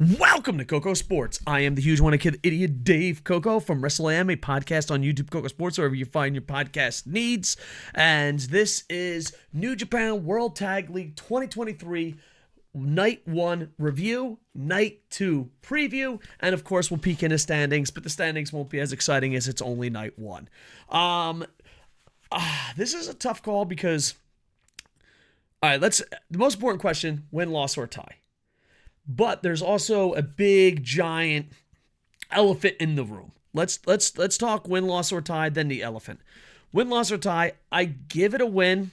Welcome to KocoSports. I am the huge one kid idiot Dave Koco from Wrestle AM, a podcast on YouTube, KocoSports, wherever you find your podcast needs. And this is New Japan World Tag League 2023 Night 1 review, Night 2 preview, and of course we'll peek into standings, but the standings won't be as exciting as it's only Night 1. This is a tough call because, all right, the most important question, win, loss, or tie. But there's also a big, giant elephant in the room. Let's talk win, loss, or tie, then the elephant. Win, loss, or tie, I give it a win.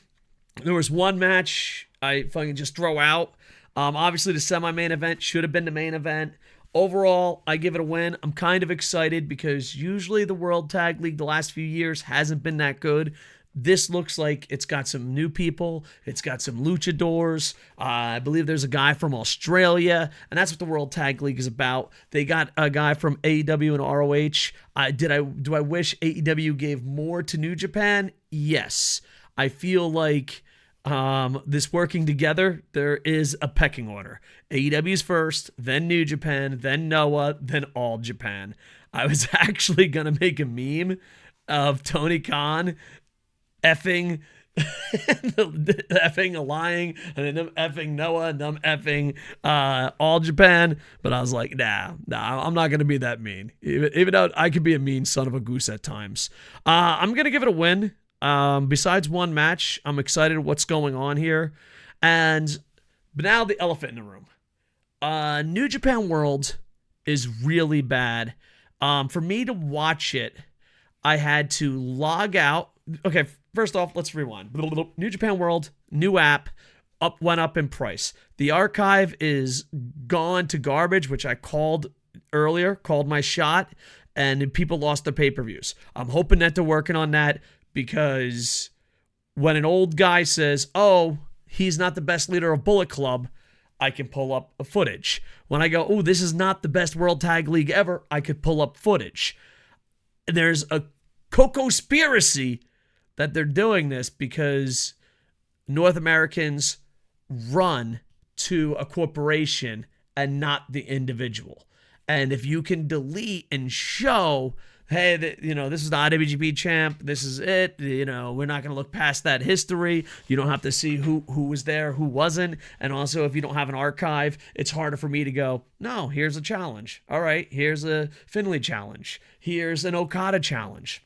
There was one match I fucking just throw out. Obviously, the semi-main event should have been the main event. Overall, I give it a win. I'm kind of excited because usually the World Tag League the last few years hasn't been that good. This looks like it's got some new people. It's got some luchadors. I believe there's a guy from Australia, and that's what the World Tag League is about. They got a guy from AEW and ROH. Do I wish AEW gave more to New Japan? Yes. I feel like this working together, there is a pecking order. AEW's first, then New Japan, then Noah, then All Japan. I was actually going to make a meme of Tony Khan effing lying, and then them effing Noah, and them effing All Japan, but I was like, nah, I'm not gonna be that mean, even though I could be a mean son of a goose at times. I'm gonna give it a win. Besides one match, I'm excited what's going on here, but now the elephant in the room. New Japan World is really bad. For me to watch it, I had to log out. Okay, first off, let's rewind. New Japan World, new app, went up in price. The archive is gone to garbage, which I called earlier, called my shot, and people lost their pay-per-views. I'm hoping that they're working on that because when an old guy says, oh, he's not the best leader of Bullet Club, I can pull up a footage. When I go, oh, this is not the best World Tag League ever, I could pull up footage. There's a KocoSports that they're doing this because North Americans run to a corporation and not the individual. And if you can delete and show, hey, this is the IWGP champ, this is it, we're not going to look past that history. You don't have to see who was there, who wasn't. And also, if you don't have an archive, it's harder for me to go, no, here's a challenge. All right, here's a Finlay challenge. Here's an Okada challenge.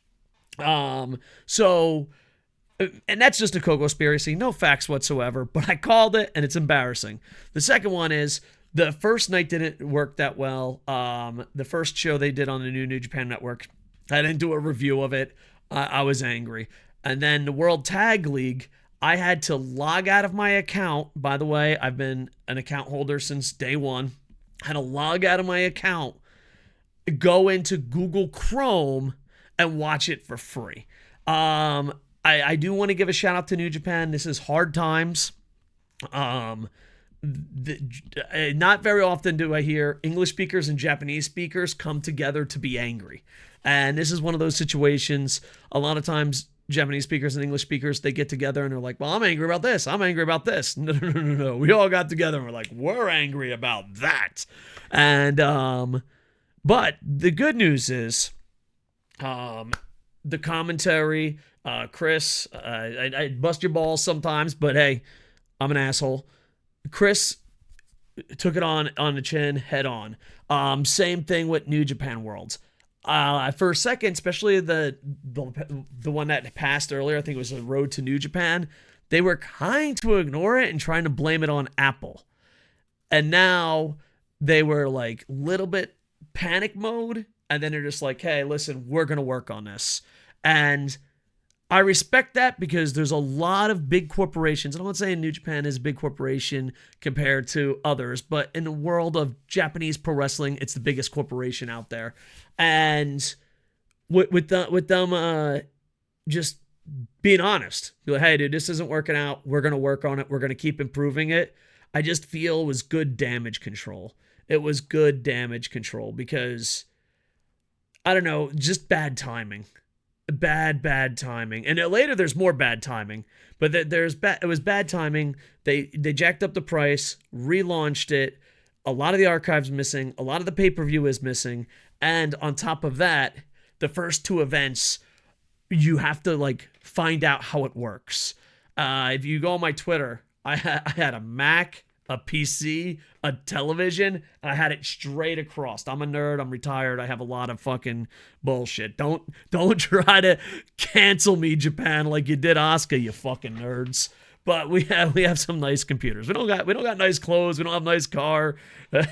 And that's just a KocoSports, no facts whatsoever, but I called it and it's embarrassing. The second one is the first night didn't work that well. The first show they did on the New Japan Network, I didn't do a review of it. I was angry. And then the World Tag League, I had to log out of my account. By the way, I've been an account holder since day one. I had to log out of my account, go into Google Chrome, and watch it for free. I do want to give a shout out to New Japan. This is hard times. Not very often do I hear English speakers and Japanese speakers come together to be angry. And this is one of those situations. A lot of times, Japanese speakers and English speakers, they get together and they're like, well, I'm angry about this. I'm angry about this. No. We all got together and we're like, we're angry about that. And, but the good news is, the commentary, Chris, I bust your balls sometimes, but hey, I'm an asshole. Chris took it on the chin, head on. Same thing with New Japan Worlds. For a second, especially the one that passed earlier, I think it was the Road to New Japan, they were trying to ignore it and trying to blame it on Apple. And now they were like little bit panic mode, and then they're just like, hey, listen, we're going to work on this. And I respect that because there's a lot of big corporations. I'm not saying New Japan is a big corporation compared to others, but in the world of Japanese pro wrestling, it's the biggest corporation out there. And with them just being honest, be like, hey, dude, this isn't working out. We're going to work on it. We're going to keep improving it. I just feel it was good damage control. It was good damage control because, I don't know, just bad timing. Bad timing. And later there's more bad timing, but it was bad timing. They jacked up the price, relaunched it. a lot of the archive's missing, a lot of the pay-per-view is missing, and on top of that, the first two events, you have to like find out how it works. If you go on my Twitter, I had a Mac, a PC, a television, and I had it straight across. I'm a nerd. I'm retired. I have a lot of fucking bullshit. Don't try to cancel me, Japan, like you did Asuka, you fucking nerds. But we have some nice computers. We don't got nice clothes. We don't have a nice car. I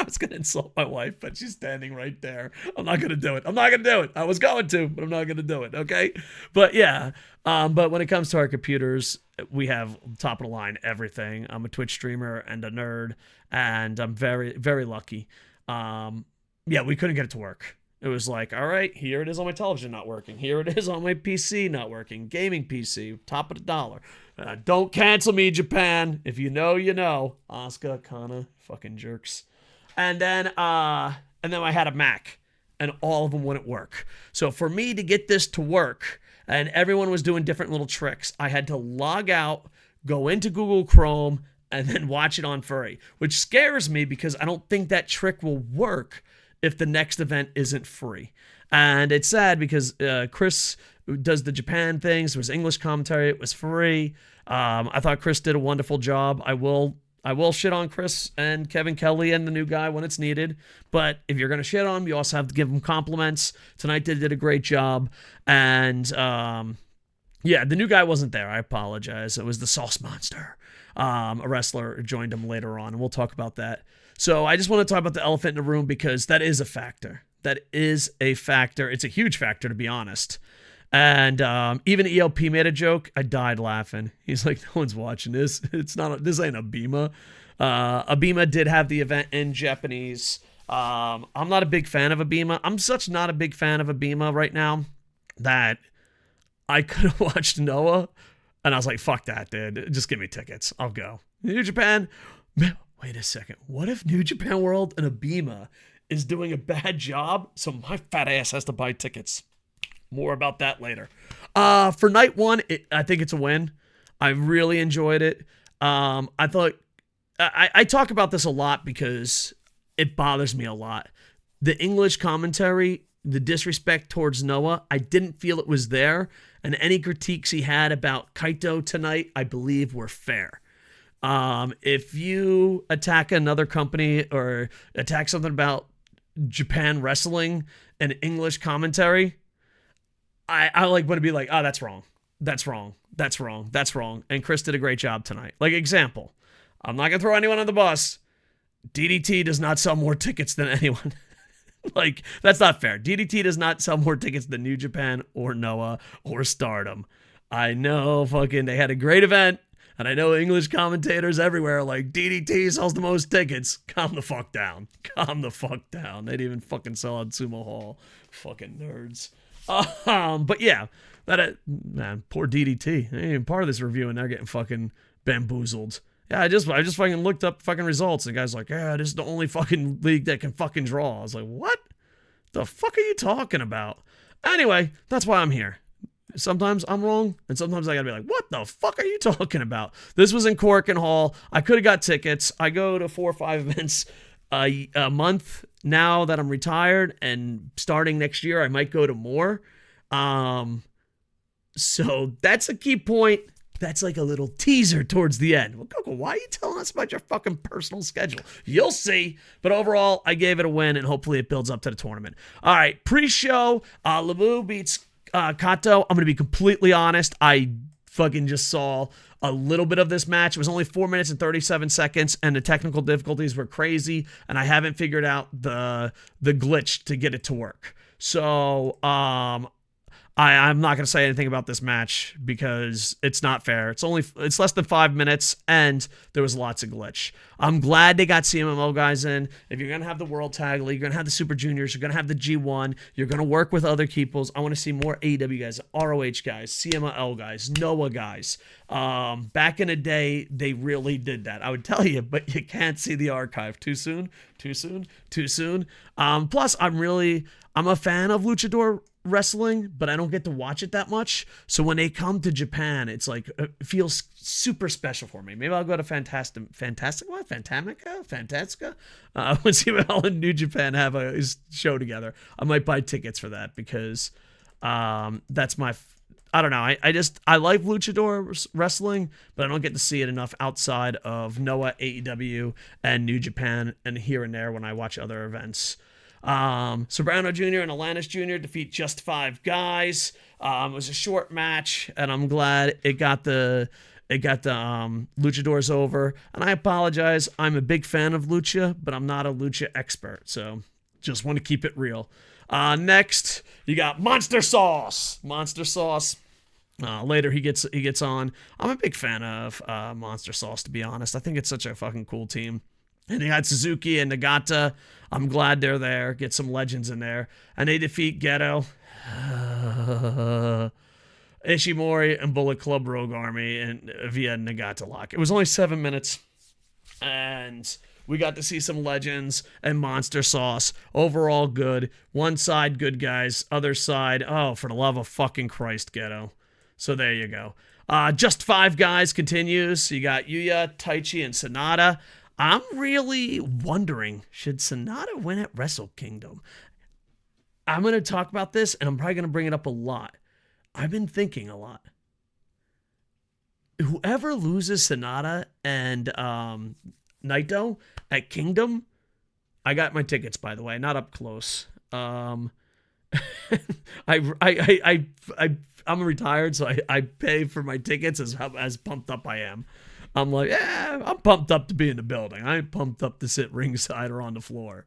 was gonna insult my wife, but she's standing right there. I'm not gonna do it. I was going to, but I'm not gonna do it. Okay. But yeah. But when it comes to our computers, we have top of the line everything. I'm a Twitch streamer and a nerd, and I'm very, very lucky. Yeah, we couldn't get it to work. It was like, all right, here it is on my television not working. Here it is on my PC not working. Gaming PC, top of the dollar. Don't cancel me, Japan. If you know, you know. Asuka, Kana, fucking jerks. And then I had a Mac, and all of them wouldn't work. So for me to get this to work, and everyone was doing different little tricks, I had to log out, go into Google Chrome, and then watch it on free, which scares me because I don't think that trick will work if the next event isn't free. And it's sad because Chris does the Japan things. There was English commentary. It was free. I thought Chris did a wonderful job. I will shit on Chris and Kevin Kelly and the new guy when it's needed. But if you're going to shit on him, you also have to give him compliments. Tonight they did a great job. And yeah, the new guy wasn't there. I apologize. It was the Sauce Monster. A wrestler joined him later on, and we'll talk about that. So I just want to talk about the elephant in the room because that is a factor. That is a factor. It's a huge factor, to be honest. And even ELP made a joke. I died laughing. He's like, no one's watching this. This ain't Abima. Abima did have the event in Japanese. I'm not a big fan of Abima. I'm such not a big fan of Abima right now that I could have watched Noah, and I was like, fuck that, dude. Just give me tickets. I'll go. New Japan. Wait a second. What if New Japan World and Abima is doing a bad job, so my fat ass has to buy tickets? More about that later. For night one, I think it's a win. I really enjoyed it. I thought I talk about this a lot because it bothers me a lot. The English commentary, the disrespect towards Noah, I didn't feel it was there. And any critiques he had about Kaito tonight, I believe were fair. If you attack another company or attack something about Japan wrestling and English commentary, I like want to be like, oh, that's wrong. That's wrong. That's wrong. That's wrong. And Chris did a great job tonight. Like, example, I'm not going to throw anyone on the bus. DDT does not sell more tickets than anyone. Like, that's not fair. DDT does not sell more tickets than New Japan or Noah or Stardom. I know fucking they had a great event, and I know English commentators everywhere are like, DDT sells the most tickets. Calm the fuck down. Calm the fuck down. They didn't even fucking sell out Sumo Hall. Fucking nerds. But yeah, man, poor DDT. They ain't even part of this review, and they're getting fucking bamboozled. Yeah, I just fucking looked up fucking results, and the guy's like, yeah, this is the only fucking league that can fucking draw. I was like, what the fuck are you talking about? Anyway, that's why I'm here. Sometimes I'm wrong, and sometimes I gotta be like, what the fuck are you talking about? This was in Cork and Hall. I could have got tickets. I go to 4 or 5 events a month now that I'm retired, and starting next year, I might go to more. So that's a key point. That's like a little teaser towards the end. Well, Coco, why are you telling us about your fucking personal schedule? You'll see. But overall, I gave it a win, and hopefully it builds up to the tournament. All right, pre-show, Lamu beats Kato. I'm going to be completely honest. I fucking just saw a little bit of this match. It was only 4 minutes and 37 seconds, and the technical difficulties were crazy, and I haven't figured out the glitch to get it to work. So, I'm not going to say anything about this match because it's not fair. It's less than 5 minutes, and there was lots of glitch. I'm glad they got CMMO guys in. If you're going to have the World Tag League, you're going to have the Super Juniors, you're going to have the G1, you're going to work with other peoples. I want to see more AEW guys, ROH guys, CMLL guys, Noah guys. Back in the day, they really did that. I would tell you, but you can't see the archive. Too soon. Plus, I'm a fan of Luchador wrestling, but I don't get to watch it that much. So when they come to Japan, it's like, it feels super special for me. Maybe I'll go to Fantastica? Let's see what all in New Japan have a show together. I might buy tickets for that because that's my... I don't know. I like luchador wrestling, but I don't get to see it enough outside of Noah, AEW, and New Japan, and here and there when I watch other events. Sobrano Jr. and Alanis Jr. defeat Just Five Guys. It was a short match, and I'm glad it got the luchadors over. And I apologize. I'm a big fan of lucha, but I'm not a lucha expert, so just want to keep it real. Next, you got Monster Sauce. Later he gets on. I'm a big fan of Monster Sauce, to be honest. I think it's such a fucking cool team. And they had Suzuki and Nagata. I'm glad they're there. Get some legends in there. And they defeat Geto, Ishimori, and Bullet Club Rogue Army and via Nagata lock. It was only 7 minutes. And we got to see some legends and Monster Sauce. Overall good. One side, good guys. Other side, oh, for the love of fucking Christ, Geto. So there you go. Just Five Guys continues. You got Yuya, Taichi, and Sonata. I'm really wondering, should Sonata win at Wrestle Kingdom? I'm going to talk about this, and I'm probably going to bring it up a lot. I've been thinking a lot. Whoever loses Sonata and Naito at Kingdom, I got my tickets, by the way, not up close. I'm retired, so I pay for my tickets as pumped up I am. I'm like, I'm pumped up to be in the building. I ain't pumped up to sit ringside or on the floor.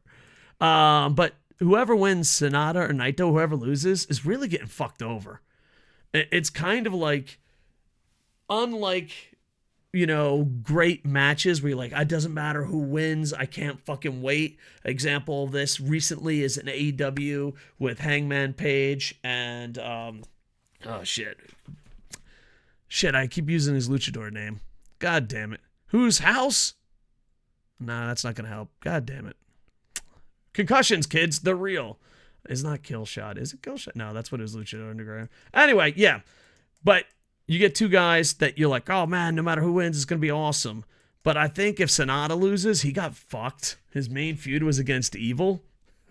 But whoever wins, Sonata or Naito, whoever loses, is really getting fucked over. It's kind of like, unlike, great matches where you're like, it doesn't matter who wins, I can't fucking wait. Example of this recently is an AEW with Hangman Page and, shit, I keep using his luchador name. God damn it. Whose house? Nah, that's not going to help. God damn it. Concussions, kids. They're real. It's not Killshot. Is it Killshot? No, that's what it is, Luchador Underground. Anyway, yeah. But you get two guys that you're like, oh, man, no matter who wins, it's going to be awesome. But I think if Sonata loses, he got fucked. His main feud was against Evil.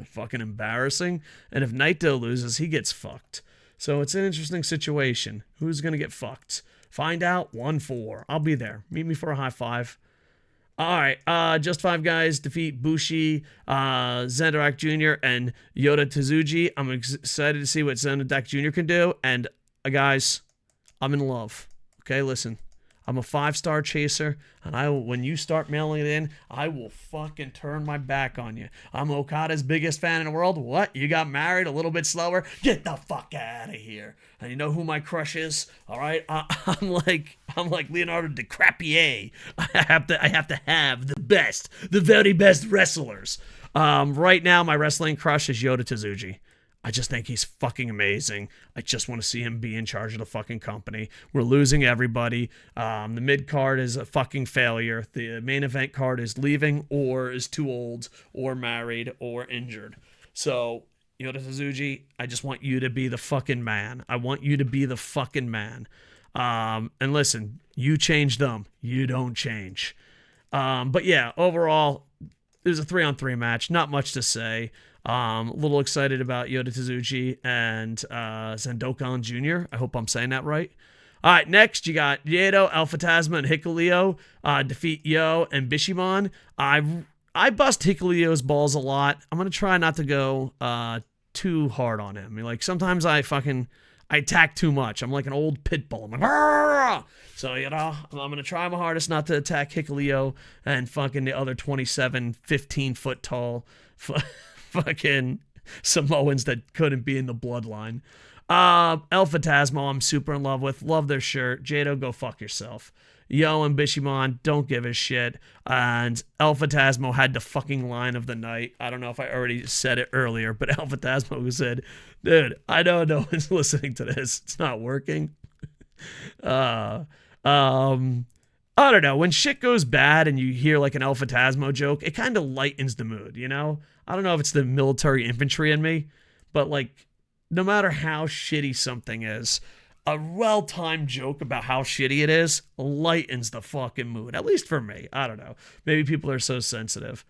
Fucking embarrassing. And if Naito loses, he gets fucked. So it's an interesting situation. Who's going to get fucked? Find out 1-4. I'll be there. Meet me for a high five. All right. Just Five Guys defeat Bushi, Zendak Jr., and Yota Tsuji. I'm excited to see what Zendak Jr. can do. And guys, I'm in love. Okay, listen. I'm a 5-star chaser, and when you start mailing it in, I will fucking turn my back on you. I'm Okada's biggest fan in the world. What? You got married a little bit slower? Get the fuck out of here. And you know who my crush is? All right, I'm like Leonardo DiCaprio. I have to have the very best wrestlers. Right now, my wrestling crush is Yota Tsuji. I just think he's fucking amazing. I just want to see him be in charge of the fucking company. We're losing everybody. The mid card is a fucking failure. The main event card is leaving or is too old or married or injured. So, Yota Tsuji, I just want you to be the fucking man. I want you to be the fucking man. And listen, you change them. You don't change. But yeah, overall, it was a 3-on-3 match. Not much to say. A little excited about Yota Tsuji and Zendokan Jr. I hope I'm saying that right. All right, next you got Yedo, Alpha Tasma, and Hikuleo defeat Yo and Bishamon. I bust Hikuleo's balls a lot. I'm going to try not to go too hard on him. Like, sometimes I attack too much. I'm like an old pit bull. I'm like, argh! So, I'm going to try my hardest not to attack Hikuleo and fucking the other 27, 15-foot tall fucking Samoans that couldn't be in the bloodline. Alpha Tasmo, I'm super in love with. Love their shirt. Jado, go fuck yourself. Yo and Bishamon, don't give a shit. And Alpha Tasmo had the fucking line of the night. I don't know if I already said it earlier, but Alpha Tasmo said, dude, I know no one's listening to this. It's not working. I don't know. When shit goes bad and you hear like an Alpha Tasmo joke, it kind of lightens the mood, I don't know if it's the military infantry in me, but like, no matter how shitty something is, a well-timed joke about how shitty it is lightens the fucking mood. At least for me. I don't know. Maybe people are so sensitive.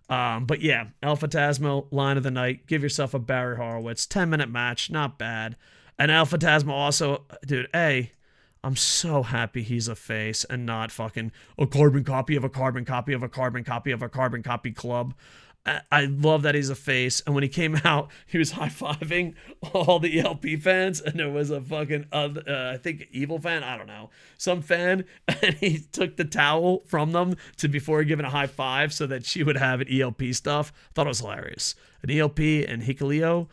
But yeah, El Phantasmo, line of the night. Give yourself a Barry Horowitz. 10-minute match. Not bad. And El Phantasmo also, dude, I'm so happy he's a face and not fucking a carbon copy of a carbon copy of a carbon copy of a carbon copy club. I love that he's a face. And when he came out, he was high-fiving all the ELP fans. And there was a fucking, I think, evil fan. I don't know. Some fan. And he took the towel from them before giving a high five so that she would have an ELP stuff. I thought it was hilarious. An ELP and Hikuleo,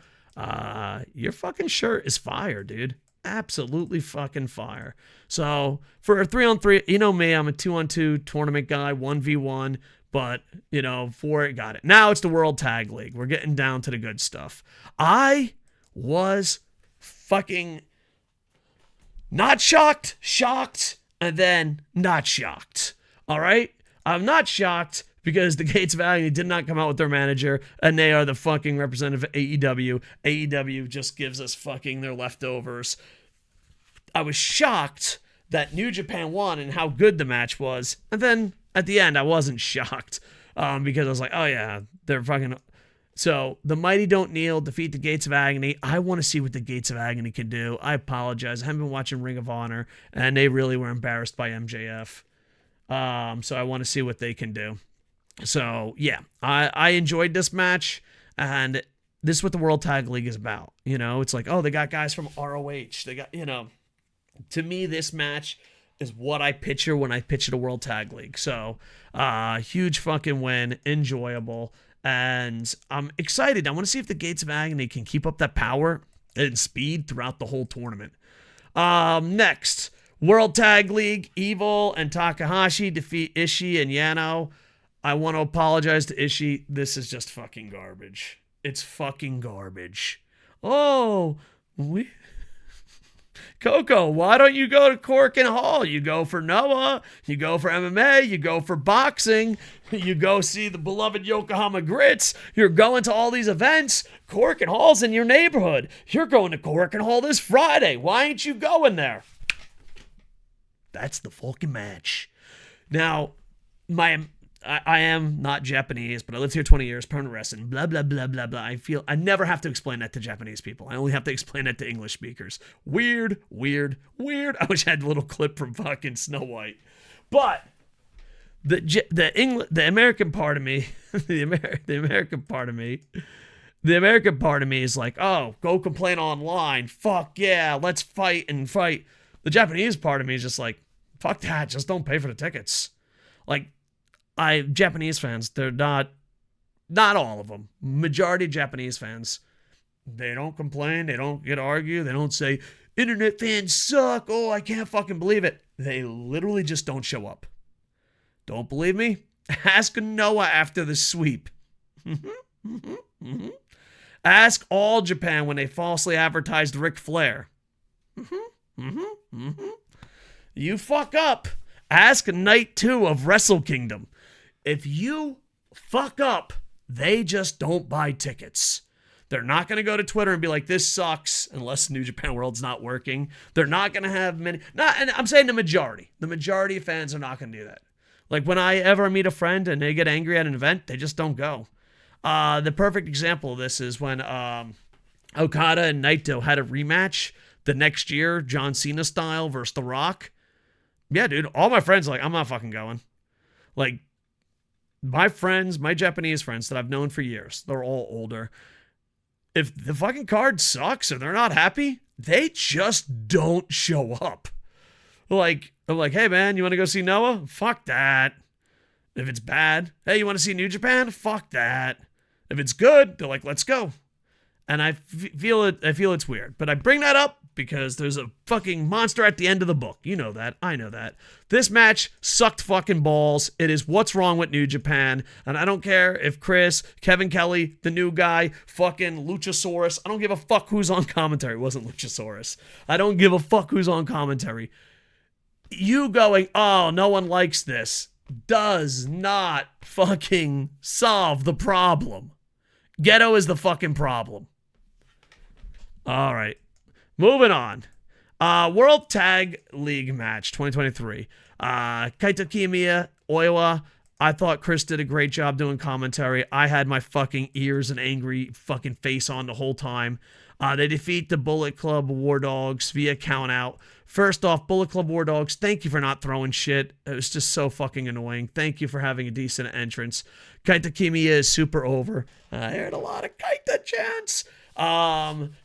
your fucking shirt is fire, dude. Absolutely fucking fire. So for a 3-on-3, you know me, I'm a 2-on-2 tournament guy, 1v1. But, 4 got it. Now it's the World Tag League. We're getting down to the good stuff. I was fucking not shocked, and then not shocked. All right? I'm not shocked because the Gates of Agony did not come out with their manager, and they are the fucking representative of AEW. AEW just gives us fucking their leftovers. I was shocked that New Japan won and how good the match was, and then at the end, I wasn't shocked because I was like, oh, yeah, they're fucking... So, the Mighty Don't Kneel, defeat the Gates of Agony. I want to see what the Gates of Agony can do. I apologize. I haven't been watching Ring of Honor, and they really were embarrassed by MJF. So, I want to see what they can do. So, yeah, I enjoyed this match, and this is what the World Tag League is about. It's like, oh, they got guys from ROH. They got, to me, this match is what I picture when I picture the World Tag League. So, huge fucking win, enjoyable, and I'm excited. I want to see if the Gates of Agony can keep up that power and speed throughout the whole tournament. Next, World Tag League, Evil and Takahashi defeat Ishii and Yano. I want to apologize to Ishii. This is just fucking garbage. It's fucking garbage. Oh, Koco, why don't you go to Cork and Hall? You go for Noah, you go for MMA, you go for boxing, you go see the beloved Yokohama Grits, you're going to all these events. Cork and Hall's in your neighborhood. You're going to Cork and Hall this Friday. Why ain't you going there? That's the fucking match. Now, I am not Japanese, but I lived here 20 years, permanent wrestling, blah, blah, blah, blah, blah. I never have to explain that to Japanese people. I only have to explain that to English speakers. Weird. I wish I had a little clip from fucking Snow White. But the American part of me, the American part of me is like, oh, go complain online. Fuck yeah, let's fight and fight. The Japanese part of me is just like, fuck that, just don't pay for the tickets. Like, Japanese fans, they're not all of them. Majority of Japanese fans, they don't complain, they don't get argue, they don't say, internet fans suck, oh, I can't fucking believe it. They literally just don't show up. Don't believe me? Ask Noah after the sweep. Ask All Japan when they falsely advertised Ric Flair. You fuck up. Ask Night 2 of Wrestle Kingdom. If you fuck up, they just don't buy tickets. They're not going to go to Twitter and be like, this sucks, unless New Japan World's not working. They're not going to have many. And I'm saying the majority. The majority of fans are not going to do that. Like, when I ever meet a friend and they get angry at an event, they just don't go. The perfect example of this is when Okada and Naito had a rematch the next year, John Cena style versus The Rock. Yeah, dude, all my friends are like, I'm not fucking going. Like, my friends, my Japanese friends that I've known for years, they're all older. If the fucking card sucks or they're not happy, they just don't show up. Like, I'm like, hey man, you want to go see Noah? Fuck that. If it's bad, hey, you want to see New Japan? Fuck that. If it's good, they're like, let's go. And I feel it's weird. But I bring that up because there's a fucking monster at the end of the book. You know that. I know that. This match sucked fucking balls. It is what's wrong with New Japan. And I don't care if Chris, Kevin Kelly, the new guy, fucking Luchasaurus. I don't give a fuck who's on commentary. It wasn't Luchasaurus. I don't give a fuck who's on commentary. You going, oh, no one likes this, does not fucking solve the problem. Ghetto is the fucking problem. All right. Moving on. World Tag League match 2023. Kaito Kiyomiya, Oiwa. I thought Chris did a great job doing commentary. I had my fucking ears and angry fucking face on the whole time. They defeat the Bullet Club War Dogs via count out. First off, Bullet Club War Dogs, thank you for not throwing shit. It was just so fucking annoying. Thank you for having a decent entrance. Kaito Kiyomiya is super over. I heard a lot of Kaito chants.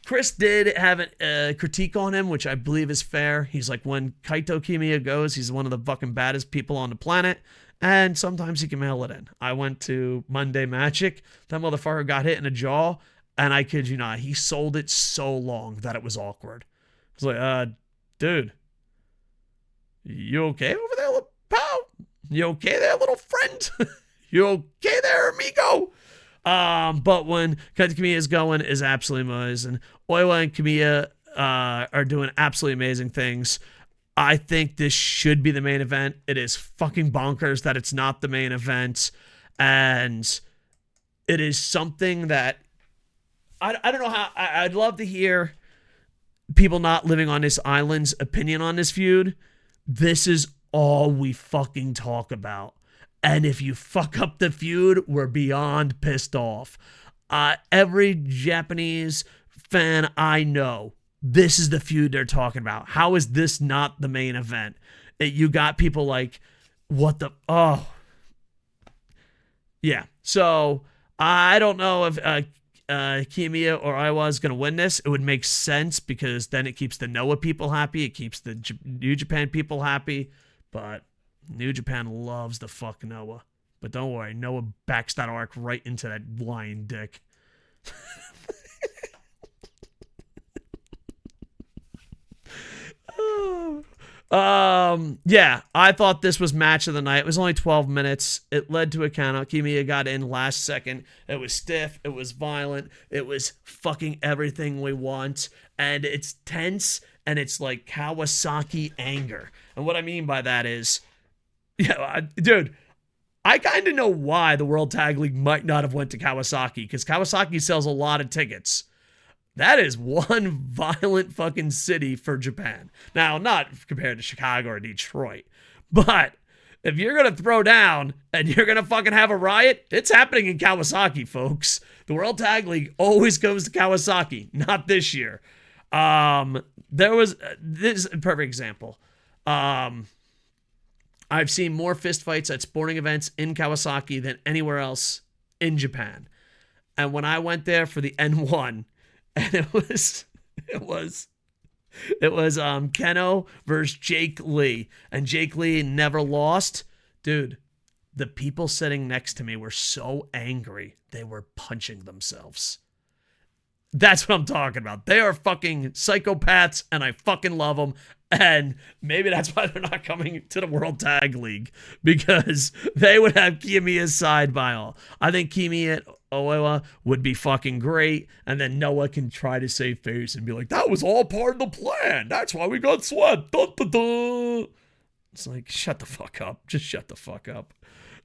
Chris did have a critique on him, which I believe is fair. He's like, when Kaito Kiyomiya goes, he's one of the fucking baddest people on the planet. And sometimes he can mail it in. I went to Monday Magic. That motherfucker got hit in the jaw. And I kid you not, he sold it so long that it was awkward. It's like, dude, you okay over there, little pal? You okay there, little friend? You okay there, amigo? But when Kaito Kiyomiya is going, is absolutely amazing. Oiwa and Kiyomiya are doing absolutely amazing things. I think this should be the main event. It is fucking bonkers that it's not the main event. And it is something that I don't know how. I'd love to hear people not living on this island's opinion on this feud. This is all we fucking talk about. And if you fuck up the feud, we're beyond pissed off. Every Japanese fan I know, this is the feud they're talking about. How is this not the main event? You got people like, what the... Oh. Yeah. So, I don't know if Kiyomiya or Oiwa is going to win this. It would make sense because then it keeps the Noah people happy. It keeps the New Japan people happy. But New Japan loves the fuck Noah. But don't worry, Noah backs that arc right into that lion dick. Yeah, I thought this was match of the night. It was only 12 minutes. It led to a countout. Kiyomiya got in last second. It was stiff. It was violent. It was fucking everything we want. And it's tense. And it's like Kawasaki anger. And what I mean by that is, dude, I kind of know why the World Tag League might not have went to Kawasaki. Because Kawasaki sells a lot of tickets. That is one violent fucking city for Japan. Now, not compared to Chicago or Detroit, but if you're going to throw down and you're going to fucking have a riot, it's happening in Kawasaki, folks. The World Tag League always goes to Kawasaki, not this year. There was, this is a perfect example. I've seen more fistfights at sporting events in Kawasaki than anywhere else in Japan. And when I went there for the N1, and it was Keno versus Jake Lee. And Jake Lee never lost. Dude, the people sitting next to me were so angry, they were punching themselves. That's what I'm talking about. They are fucking psychopaths, and I fucking love them. And maybe that's why they're not coming to the World Tag League, because they would have Kiyomiya's side by all. I think Kiyomiya and Oiwa would be fucking great, and then Noah can try to save face and be like, that was all part of the plan. That's why we got swept. Dun, dun, dun. It's like, shut the fuck up. Just shut the fuck up.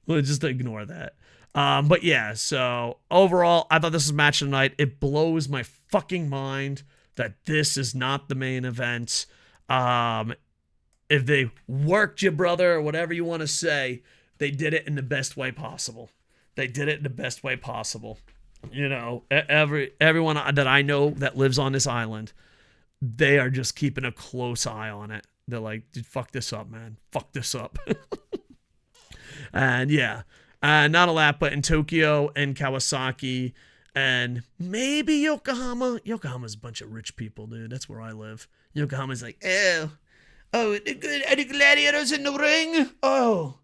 Just ignore that. But yeah, so overall, I thought this was match of the night. It blows my fucking mind that this is not the main event. If they worked you, brother, or whatever you want to say, they did it in the best way possible. They did it in the best way possible. You know, everyone that I know that lives on this island, they are just keeping a close eye on it. They're like, dude, fuck this up, man. Fuck this up. And yeah, not a lot, but in Tokyo and Kawasaki and maybe Yokohama. Yokohama's a bunch of rich people, dude. That's where I live. Yokohama's like, are the gladiators in the ring? Oh,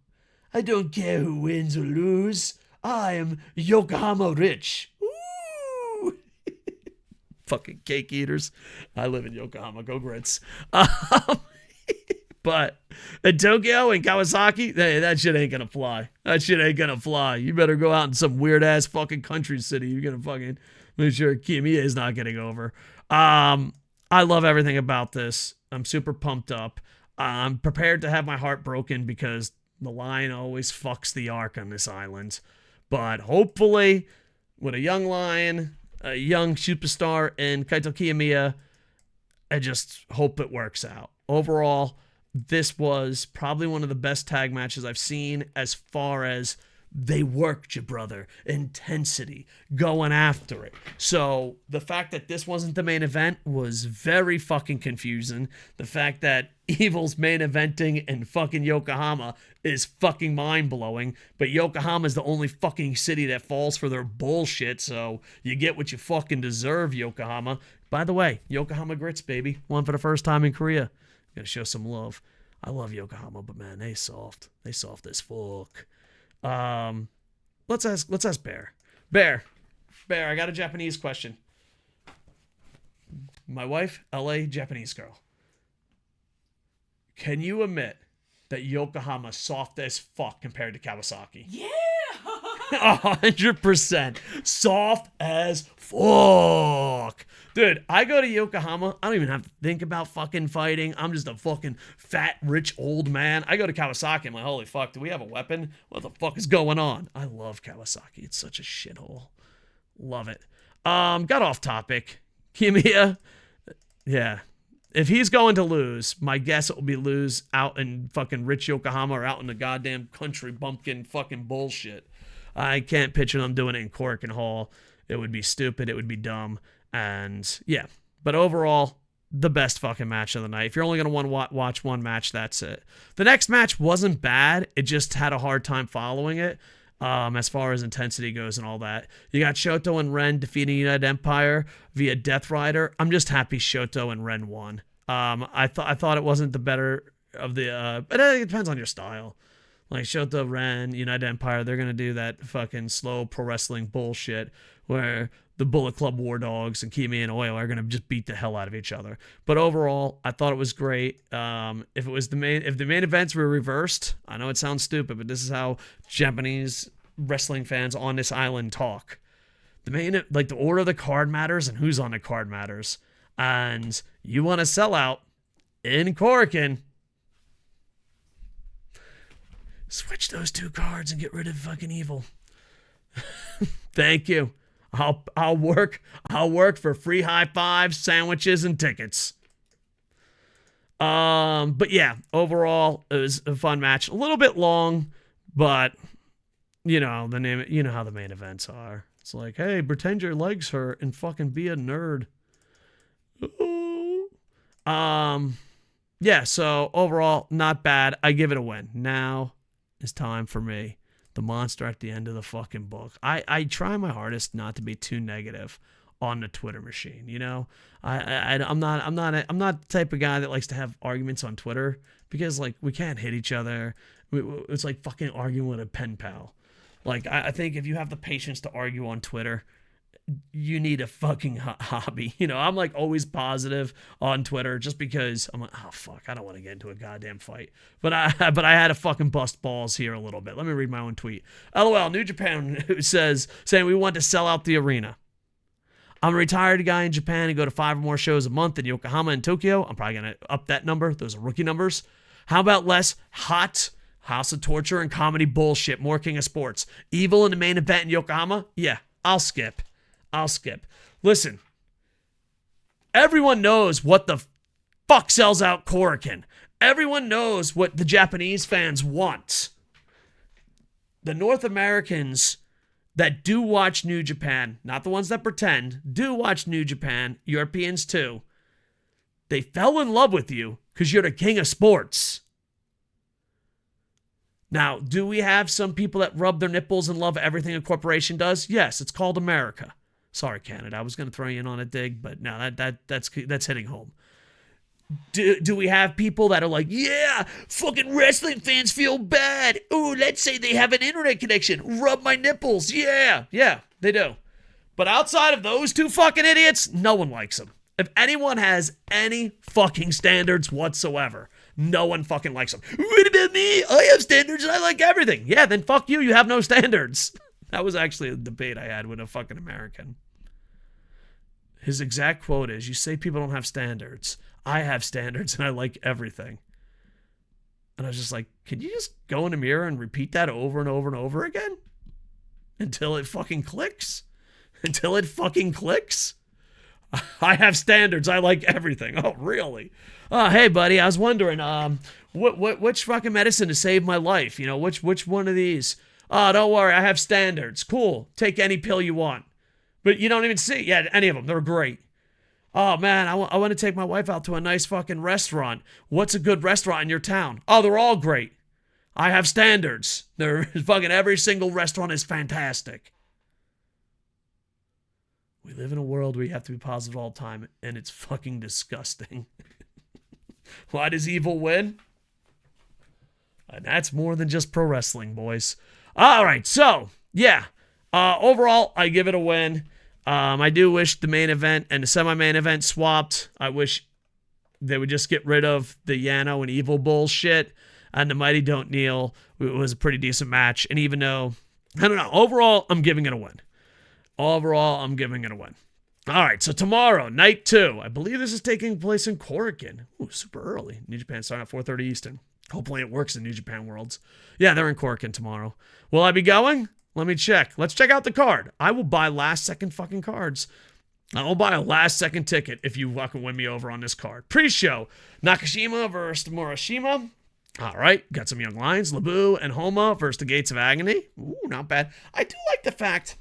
I don't care who wins or lose. I am Yokohama rich. Ooh. Fucking cake eaters. I live in Yokohama. Go Grits. But in Tokyo and Kawasaki, that shit ain't gonna fly. That shit ain't gonna fly. You better go out in some weird ass fucking country city. You're gonna fucking make sure Kiyomiya is not getting over. I love everything about this. I'm super pumped up. I'm prepared to have my heart broken because the lion always fucks the arc on this island. But hopefully, with a young lion, a young superstar in Kaito Kiyomiya. I just hope it works out. Overall, this was probably one of the best tag matches I've seen as far as they worked you, brother. Intensity, going after it. So the fact that this wasn't the main event was very fucking confusing. The fact that Evil's main eventing in fucking Yokohama is fucking mind-blowing. But Yokohama is the only fucking city that falls for their bullshit. So you get what you fucking deserve, Yokohama. By the way, Yokohama grits, baby. Won for the first time in Korea. Gotta show some love. I love Yokohama, but man, they soft. They soft as fuck. Let's ask Bear. Bear, I got a Japanese question. My wife, LA, Japanese girl. Can you admit that Yokohama soft as fuck compared to Kawasaki? Yeah. 100% soft as fuck. Dude, I go to Yokohama. I don't even have to think about fucking fighting. I'm just a fucking fat, rich, old man. I go to Kawasaki. I'm like, holy fuck, do we have a weapon? What the fuck is going on? I love Kawasaki. It's such a shithole. Love it. Got off topic. Kiyomiya. Yeah. If he's going to lose, my guess it will be lose out in fucking rich Yokohama or out in the goddamn country bumpkin fucking bullshit. I can't picture them doing it in Cork and Hall. It would be stupid. It would be dumb. And yeah, but overall, the best fucking match of the night. If you're only going to watch one match, that's it. The next match wasn't bad. It just had a hard time following it as far as intensity goes and all that. You got Shoto and Ren defeating United Empire via Death Rider. I'm just happy Shoto and Ren won. I thought it wasn't the better of the, but it depends on your style. Like Shoto, Ren, United Empire, they're going to do that fucking slow pro wrestling bullshit where the Bullet Club War Dogs and Kiyomiya and Oil are going to just beat the hell out of each other. But overall, I thought it was great. If the main events were reversed, I know it sounds stupid, but this is how Japanese wrestling fans on this island talk. The order of the card matters and who's on the card matters. And you want to sell out in Korakuen, switch those two cards and get rid of fucking Evil. Thank you. I'll work for free high fives, sandwiches, and tickets. But yeah, overall it was a fun match. A little bit long, but you know how the main events are. It's like, hey, pretend your legs hurt and fucking be a nerd. Ooh. Yeah, so overall, not bad. I give it a win. Now it's time for me. The monster at the end of the fucking book. I try my hardest not to be too negative on the Twitter machine. You know, I'm not the type of guy that likes to have arguments on Twitter because like we can't hit each other. It's like fucking arguing with a pen pal. Like I think if you have the patience to argue on Twitter, you need a fucking hobby. You know, I'm like always positive on Twitter just because I'm like, oh fuck, I don't want to get into a goddamn fight. But I had to fucking bust balls here a little bit. Let me read my own tweet. LOL, New Japan saying we want to sell out the arena. I'm a retired guy in Japan and go to 5 or more shows a month in Yokohama and Tokyo. I'm probably going to up that number. Those are rookie numbers. How about less hot House of Torture and comedy bullshit, more King of Sports? Evil in the main event in Yokohama? Yeah, I'll skip. Listen, everyone knows what the fuck sells out Korakuen. Everyone knows what the Japanese fans want. The North Americans that do watch New Japan, not the ones that pretend, do watch New Japan, Europeans too, they fell in love with you because you're the king of sports. Now, do we have some people that rub their nipples and love everything a corporation does? Yes, it's called America. Sorry, Canada. I was going to throw you in on a dig, but no, that's hitting home. Do we have people that are like, yeah, fucking wrestling fans feel bad. Ooh, let's say they have an internet connection. Rub my nipples. Yeah, they do. But outside of those two fucking idiots, no one likes them. If anyone has any fucking standards whatsoever, no one fucking likes them. What about me? I have standards and I like everything. Yeah, then fuck you. You have no standards. That was actually a debate I had with a fucking American. His exact quote is, you say people don't have standards. I have standards and I like everything. And I was just like, can you just go in the mirror and repeat that over and over and over again? Until it fucking clicks? until it fucking clicks. I have standards. I like everything. Oh, really? Hey, buddy, I was wondering, which fucking medicine to save my life? You know, which one of these? Oh, don't worry, I have standards. Cool. Take any pill you want. But you don't even see. Yeah, any of them. They're great. Oh, man, I want to take my wife out to a nice fucking restaurant. What's a good restaurant in your town? Oh, they're all great. I have standards. They're fucking every single restaurant is fantastic. We live in a world where you have to be positive all the time, and it's fucking disgusting. Why does evil win? And that's more than just pro wrestling, boys. All right, so, yeah. Overall, I give it a win. I do wish the main event and the semi-main event swapped. I wish they would just get rid of the Yano and Evil bullshit. And the Mighty Don't Kneel. It was a pretty decent match. And even though, I don't know, overall, I'm giving it a win. Overall, I'm giving it a win. All right, so tomorrow, night 2. I believe this is taking place in Korakuen. Ooh, super early. New Japan starting at 4:30 Eastern. Hopefully it works in New Japan Worlds. Yeah, they're in Korakuen tomorrow. Will I be going? Let me check. Let's check out the card. I will buy last-second fucking cards. I will buy a last-second ticket if you fucking win me over on this card. Pre-show, Nakashima versus Morishima. All right, got some young lions, Labu and Homa versus the Gates of Agony. Ooh, not bad. I do like the fact,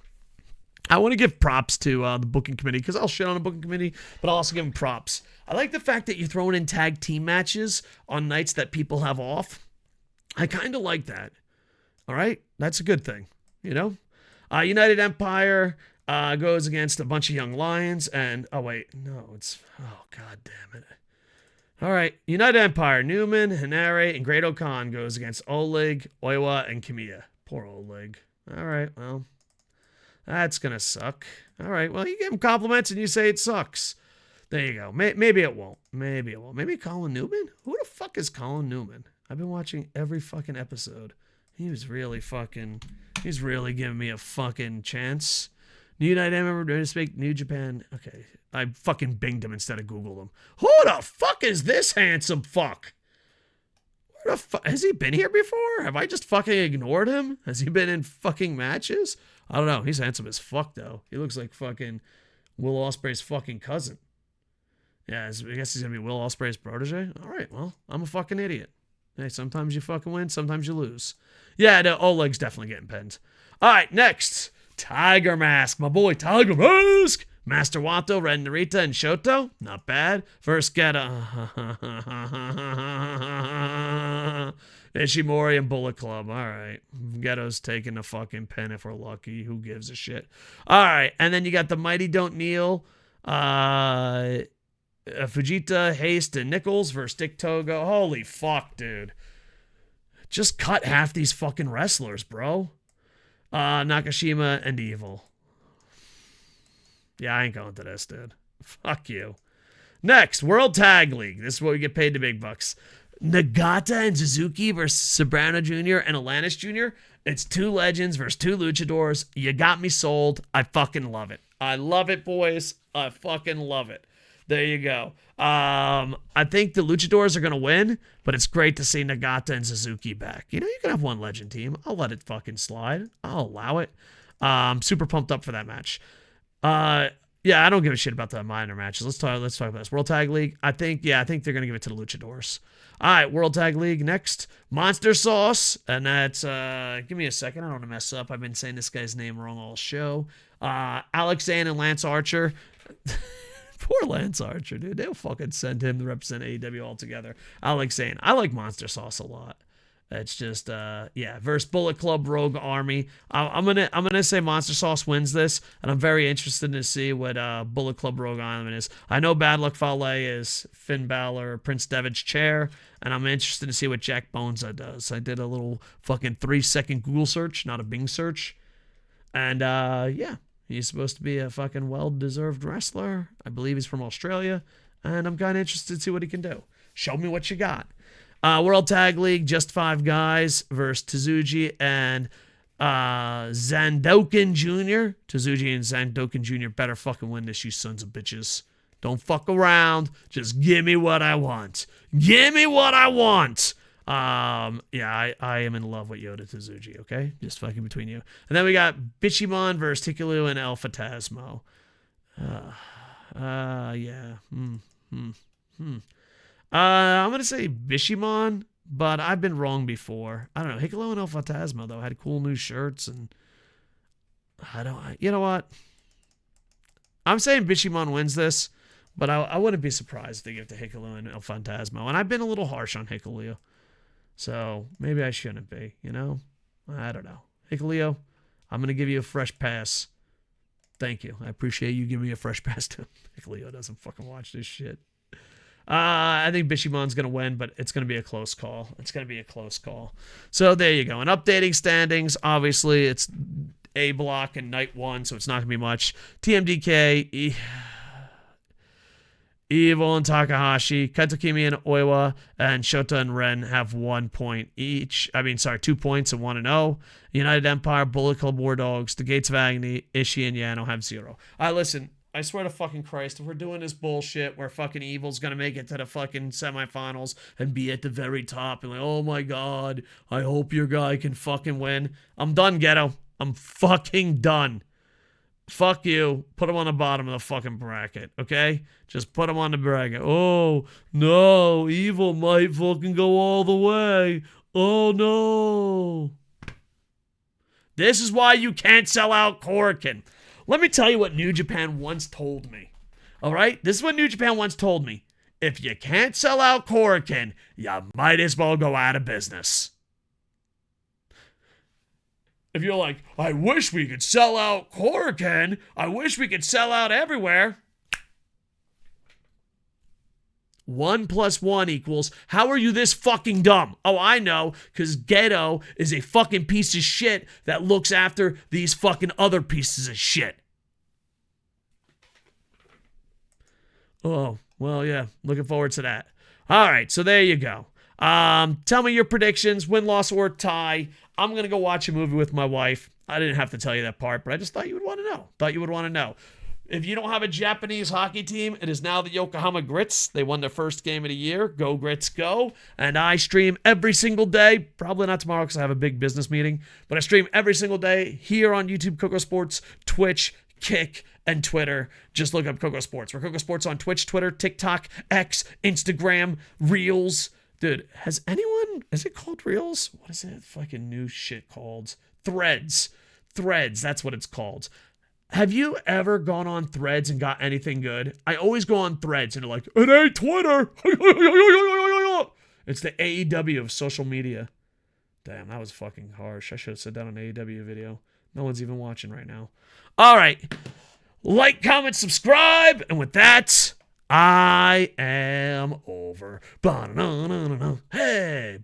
I want to give props to the booking committee, because I'll shit on the booking committee, but I'll also give them props. I like the fact that you're throwing in tag team matches on nights that people have off. I kind of like that. All right, that's a good thing, you know? United Empire goes against a bunch of young lions, and, oh wait, no, it's, oh god damn it. All right, United Empire, Newman, Hinare, and Great Okan goes against Oleg, Oiwa, and Kamiya. Poor Oleg. All right, well, that's going to suck. All right, well, you give him compliments and you say it sucks. There you go. Maybe it won't. Maybe it won't. Maybe Colin Newman? Who the fuck is Colin Newman? I've been watching every fucking episode. He's really giving me a fucking chance. United Empire, to speak New Japan. Okay, I fucking binged him instead of Googled him. Who the fuck is this handsome fuck? Where the fuck? Has he been here before? Have I just fucking ignored him? Has he been in fucking matches? I don't know. He's handsome as fuck, though. He looks like fucking Will Ospreay's fucking cousin. Yeah, I guess he's gonna be Will Ospreay's protege. All right, well, I'm a fucking idiot. Hey, sometimes you fucking win, sometimes you lose. Yeah, no, Oleg's definitely getting pinned. All right, next. Tiger Mask, my boy Tiger Mask. Master Wato, Ren Narita, and Shoto. Not bad. First Geta. Ishimori and Bullet Club. All right. Ghetto's taking the fucking pin if we're lucky. Who gives a shit? All right. And then you got the Mighty Don't Kneel. Fujita, Haste, and Nichols versus Dick Togo. Holy fuck, dude. Just cut half these fucking wrestlers, bro. Nakashima and Evil. Yeah, I ain't going to this, dude. Fuck you. Next, World Tag League. This is what we get paid the big bucks. Nagata and Suzuki versus Sobrano Jr. and Alanis Jr. It's two legends versus two luchadors. You got me sold. I fucking love it. I love it, boys. I fucking love it. There you go. I think the luchadors are going to win, but it's great to see Nagata and Suzuki back. You know, you can have one legend team. I'll let it fucking slide. I'll allow it. Super pumped up for that match. Yeah, I don't give a shit about the minor matches. Let's talk about this. World Tag League. I think they're going to give it to the luchadors. All right, World Tag League next. Monster Sauce. And that's, give me a second. I don't want to mess up. I've been saying this guy's name wrong all show. Alex Zane and Lance Archer. Poor Lance Archer, dude. They'll fucking send him to represent AEW altogether. Alex Zane. I like Monster Sauce a lot. It's just, yeah, versus Bullet Club Rogue Army. I'm gonna say Monster Sauce wins this, and I'm very interested to see what Bullet Club Rogue Army is. I know Bad Luck Fale is Finn Balor, Prince Devitt's chair, and I'm interested to see what Jack Bonza does. I did a little fucking 3-second Google search, not a Bing search, and yeah, he's supposed to be a fucking well-deserved wrestler. I believe he's from Australia, and I'm kind of interested to see what he can do. Show me what you got. World Tag League, just 5 guys versus Tsuji and Zandoken Jr. Tsuji and Zandoken Jr. better fucking win this, you sons of bitches. Don't fuck around. Just give me what I want. Give me what I want. Yeah, I am in love with Yoda Tsuji, okay? Just fucking between you. And then we got Bichimon versus Hikaru and El Phantasmo. Yeah. I'm going to say Bichimon, but I've been wrong before. I don't know. Hikaru and El Phantasmo, though, had cool new shirts, and you know what? I'm saying Bichimon wins this, but I wouldn't be surprised if they give it to Hikaru and El Phantasmo. And I've been a little harsh on Hikaru. So maybe I shouldn't be, you know? I don't know. Hikaru, I'm going to give you a fresh pass. Thank you. I appreciate you giving me a fresh pass too. Hikaru doesn't fucking watch this shit. I think Bishimon's going to win, but it's going to be a close call. So there you go. And updating standings, obviously, it's A block and night one, so it's not going to be much. TMDK, Evil and Takahashi, Kaitokimi and Oiwa, and Shota and Ren have 1 point each. 2 points and 1-0. United Empire, Bullet Club War Dogs, The Gates of Agony, Ishii and Yano have 0. Listen, I swear to fucking Christ, if we're doing this bullshit where fucking Evil's gonna make it to the fucking semifinals and be at the very top and like, oh my god, I hope your guy can fucking win. I'm done, Ghetto. I'm fucking done. Fuck you. Put him on the bottom of the fucking bracket, okay? Just put him on the bracket. Oh, no. Evil might fucking go all the way. Oh, no. This is why you can't sell out Korakuen. Let me tell you what New Japan once told me. All right? This is what New Japan once told me. If you can't sell out Korakuen, you might as well go out of business. If you're like, I wish we could sell out Korakuen, I wish we could sell out everywhere. 1 + 1 = how are you this fucking dumb? Oh, I know, because Geto is a fucking piece of shit that looks after these fucking other pieces of shit. Oh, well, yeah, looking forward to that. All right, so there you go. Tell me your predictions, win, loss, or tie. I'm going to go watch a movie with my wife. I didn't have to tell you that part, but I just thought you would want to know. If you don't have a Japanese hockey team, it is now the Yokohama Grits. They won their first game of the year. Go Grits, go. And I stream every single day. Probably not tomorrow because I have a big business meeting. But I stream every single day here on YouTube, KocoSports, Twitch, Kick, and Twitter. Just look up KocoSports. We're KocoSports on Twitch, Twitter, TikTok, X, Instagram, Reels. Dude, is it called Reels? What is that fucking new shit called? Threads, that's what it's called. Have you ever gone on Threads and got anything good? I always go on Threads and they're like, it ain't Twitter. It's the AEW of social media. Damn, that was fucking harsh. I should have said that on an AEW video. No one's even watching right now. All right. Like, comment, subscribe. And with that, I am over. Hey,